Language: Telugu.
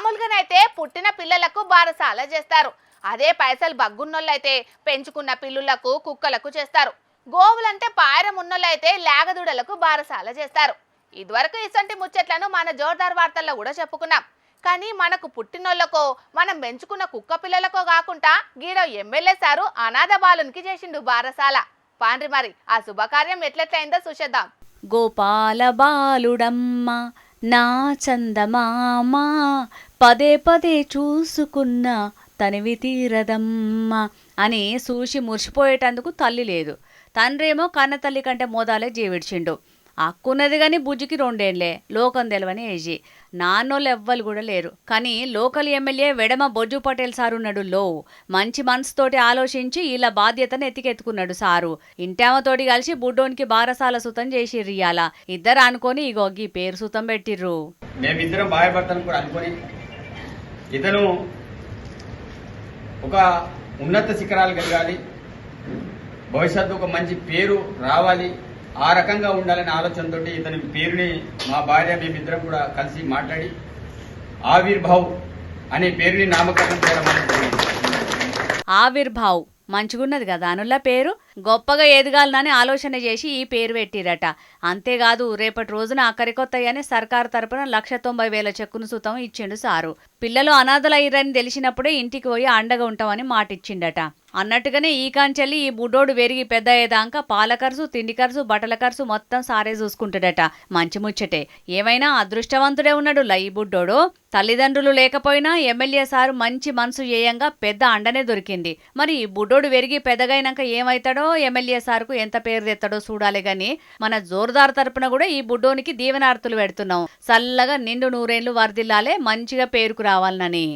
మామూలుగానైతే పుట్టిన పిల్లలకు బారసాల చేస్తారు. అదే పైసలు బగ్గున్నోళ్ళైతే పెంచుకున్న పిల్లులకు కుక్కలకు చేస్తారు. గోవులంటే పాయరం ఉన్నోళ్ళైతే లేగదూడలకు బారసాల చేస్తారు. ఇదివరకు ఇసంటి ముచ్చట్లను మన జోర్దార్ వార్తల్లో కూడా చెప్పుకున్నాం. కానీ మనకు పుట్టినోళ్ళకో మనం పెంచుకున్న కుక్క పిల్లలకో కాకుండా గీడో ఎమ్మెల్యే సారు అనాథ బాలునికి చేసిండు బారసాల. పాండ్రి మరి ఆ శుభకార్యం ఎట్లెట్లయిందో చూసేద్దాం. గోపాల బాలుడమ్మ నా చందమామ పదే పదే చూసుకున్న తనివి తీరదమ్మ అని చూసి మురిసిపోయేటందుకు తల్లి లేదు. తండ్రేమో కన్న తల్లి కంటే మోదాలే జీవిడ్చిండు. అక్కున్నది కానీ బుజ్జికి 2 ఏళ్లే, లోకం తెలవని ఏజీ. నాన్నోళ్ళు ఎవ్వరు కూడా లేరు. కానీ local MLA వెడమ Bojju Patel sir ఉన్నాడు. మంచి మనసుతోటి ఆలోచించి ఇలా బాధ్యతను ఎత్తికెత్తుకున్నాడు సారు. ఇంటామతోటి కలిసి బుడ్డోనికి బారసాల సుతం చేసిర్రు. ఇయ్యాల ఇద్దరు అనుకొని ఇగో ఈ పేరు సుతం పెట్టిర్రు. మేమిద్దరం భార్యాభర్తను కూడా అనుకొని ఇతను ఒక ఉన్నత శిఖరాలు కలగాలి, భవిష్యత్తు ఒక మంచి పేరు రావాలి, ఆ రకంగా ఉండాలనే ఆలోచనతో ఇతని పేరుని మా భార్య మేమిద్దరం కూడా కలిసి మాట్లాడి ఆవిర్భావ్ అనే పేరుని నామకరణం చేయడం. ఆవిర్భావ్ మంచిగున్నది కదా అనుల్ల పేరు. గొప్పగా ఎదగాలనని ఆలోచన చేసి ఈ పేరు పెట్టిరట. అంతేకాదు రేపటి రోజున అక్కరికొత్తయ్యని సర్కారు తరపున 1,90,000 చెక్కును సుతం ఇచ్చిండు సారు. పిల్లలు అనాథలయ్యారని తెలిసినప్పుడే ఇంటికి పోయి అండగా ఉంటామని మాటిచ్చిండట. అన్నట్టుగానే ఈ కాంచెల్లి ఈ బుడ్డోడు పెరిగి పెద్ద అయ్యేదాకా పాల ఖర్చు, తిండి ఖర్చు, బట్టల ఖర్చు మొత్తం సారే చూసుకుంటాడట. మంచి ముచ్చటే. ఏమైనా అదృష్టవంతుడే ఉన్నాడు ఈ బుడ్డోడు. తల్లిదండ్రులు లేకపోయినా ఎమ్మెల్యే సారు మంచి మనసు చేయంగా పెద్ద అండనే దొరికింది. మరి బుడ్డోడు పెరిగి పెద్దగైనాక ఏమైతాడో, ఎమ్మెల్యే సార్కు ఎంత పేరు తెస్తాడో చూడాలి. గాని మన జోర్దార్ తరపున కూడా ఈ బుడ్డోనికి దీవెనార్తులు పెడుతున్నాం. చల్లగా నిండు 100 ఏళ్లు వర్దిల్లాలే, మంచిగా పేరుకు రావాలనని.